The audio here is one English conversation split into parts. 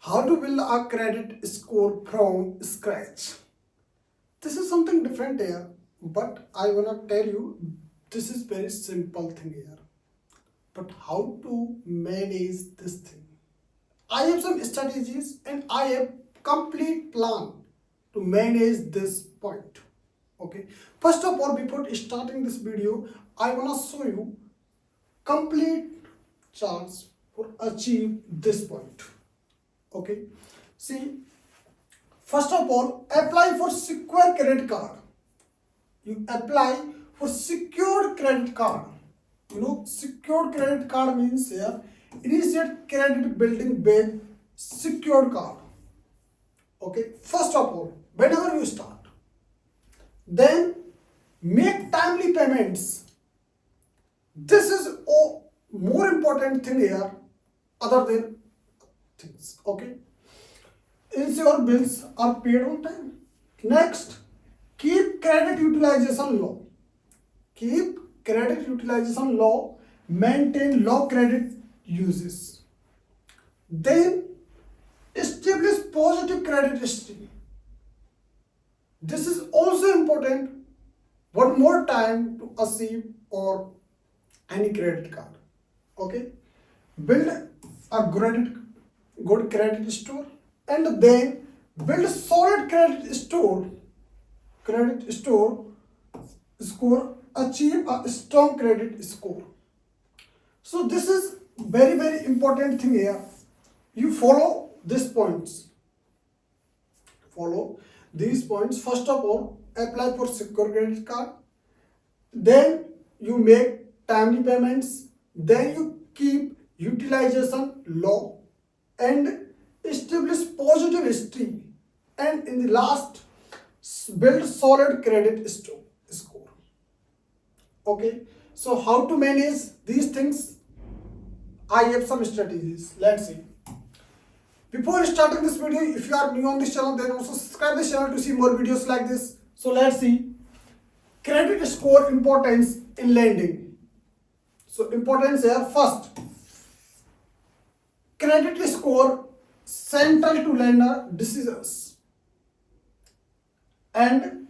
How to build a credit score from scratch. This is something different here, but I wanna tell you this is very simple thing here. But how to manage this thing? I have some strategies and I have complete plan to manage this point. Okay. First of all, before starting this video, I wanna show you complete charts for achieve this point. Okay, see, first of all, apply for secure credit card. You apply for secured credit card. Secured credit card means here initiate credit building with secured card. Okay, first of all, whenever you start, then make timely payments. This is a more important thing here other than things. Okay, ensure bills are paid on time. Next, keep credit utilization low. Keep credit utilization low. Maintain low credit uses. Then establish positive credit history. This is also important. One more time to achieve or any credit card. Okay, build a good credit score and then build solid credit score achieve a strong credit score. So this is very important thing here. You follow these points. First of all, apply for secure credit card, then you make timely payments, then you keep utilization low and establish positive history, and in the last build solid credit score. Okay, so how to manage these things? I have some strategies. Let's see. Before starting this video, if you are new on this channel, then also subscribe this channel to see more videos like this. So let's see credit score importance in lending. So importance here, first, credit score central to lender decisions, and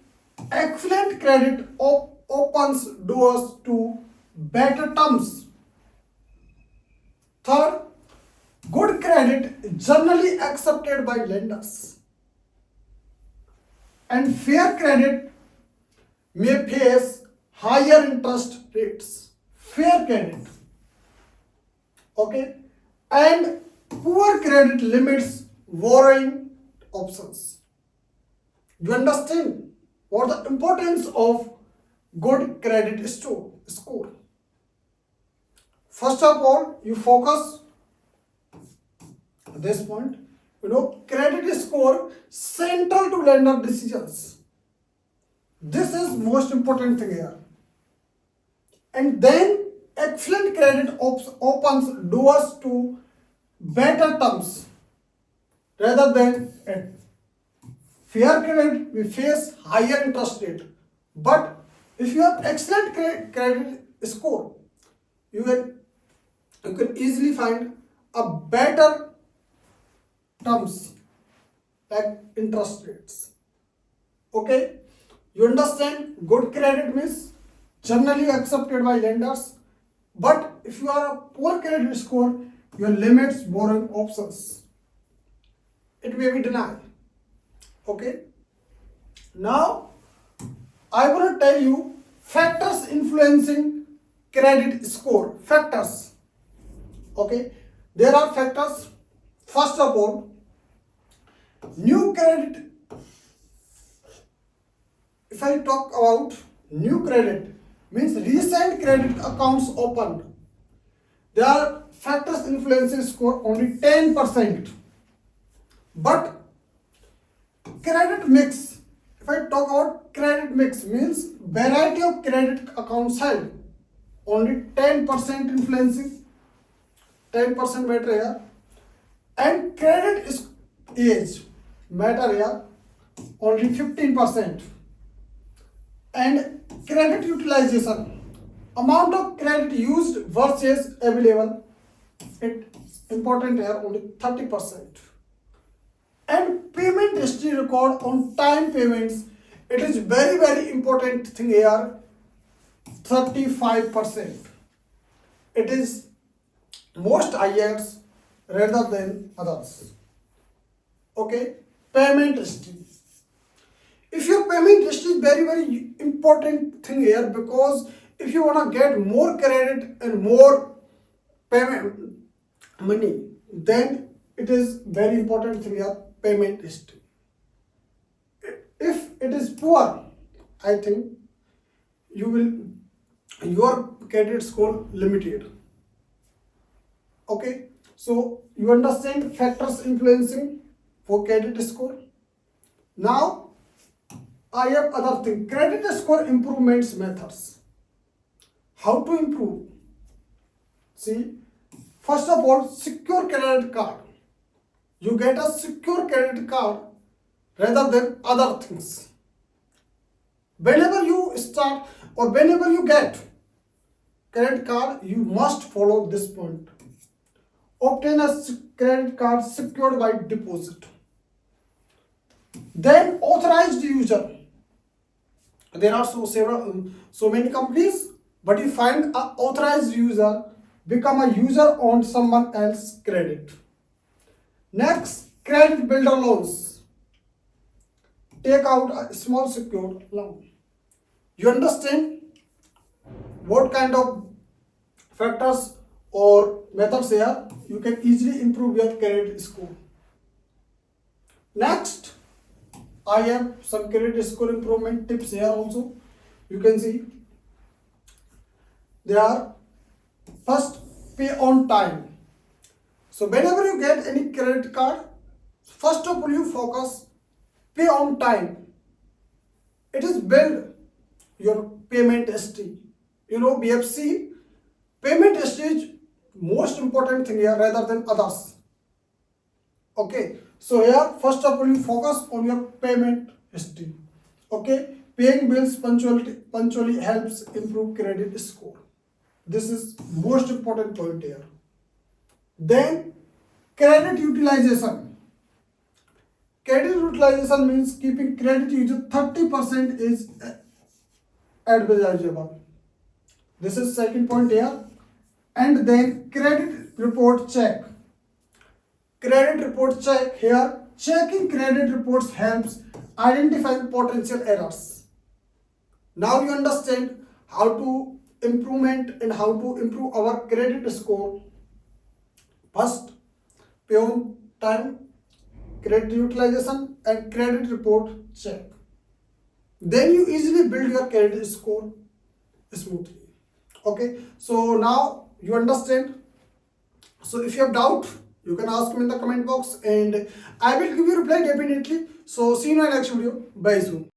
excellent credit opens doors to better terms. Third, good credit generally accepted by lenders, and fair credit may face higher interest rates. Fair credit, okay, and poor credit limits borrowing options. You understand what the importance of good credit score? First of all, you focus this point. Credit score central to lender decisions. This is most important thing here. And then excellent credit opens doors to better terms rather than fair credit we face higher interest rate. But if you have excellent credit score, you can easily find a better terms like interest rates. Okay, you understand? Good credit means generally accepted by lenders, but if you are a poor credit score, your limits borrowing options, it may be denied. Okay, now I want to tell you factors influencing credit score. Factors, okay, there are factors. First of all, new credit. If I talk about new credit, means recent credit accounts opened. There are factors influencing score only 10%. But credit mix, if I talk about credit mix, means variety of credit accounts held, only 10% influencing, 10% matter here. And credit is age matter here, only 15%. And credit utilization, amount of credit used versus available, it's important here, only 30%. And payment history record on time payments, it is very important thing here. 35%. It is most higher rather than others. Okay, payment history. If your payment history is very important thing here, because if you wanna get more credit and more payment money, then it is very important thing here, payment history. If it is poor, I think your credit score limited. Okay, so you understand factors influencing for credit score. Now I have other thing, credit score improvements methods. How to improve? See, first of all, secure credit card. You get a secure credit card rather than other things. Whenever you start or whenever you get credit card, you must follow this point. Obtain a credit card secured by deposit. Then authorized user. There are so many companies, but you find an authorized user, become a user on someone else's credit. Next, credit builder loans. Take out a small secured loan. You understand what kind of factors or methods here, you can easily improve your credit score. Next, I have some credit score improvement tips here also. You can see they are: first, pay on time. So whenever you get any credit card, first of all you focus pay on time. It is build your payment history. You know, BFC payment history is most important thing here rather than others. Okay, so here first of all you focus on your payment history. Okay, paying bills punctually helps improve credit score. This is most important point here. Then credit utilization. Credit utilization means keeping credit usage 30% is advisable. This is second point here. And then credit report check. Credit report check here. Checking credit reports helps identify potential errors. Now you understand how to improvement and how to improve our credit score. First, pay on time, credit utilization, and credit report check. Then you easily build your credit score smoothly. Okay, so now you understand. So if you have doubt, you can ask me in the comment box and I will give you reply definitely. So see you in my next video. Bye soon.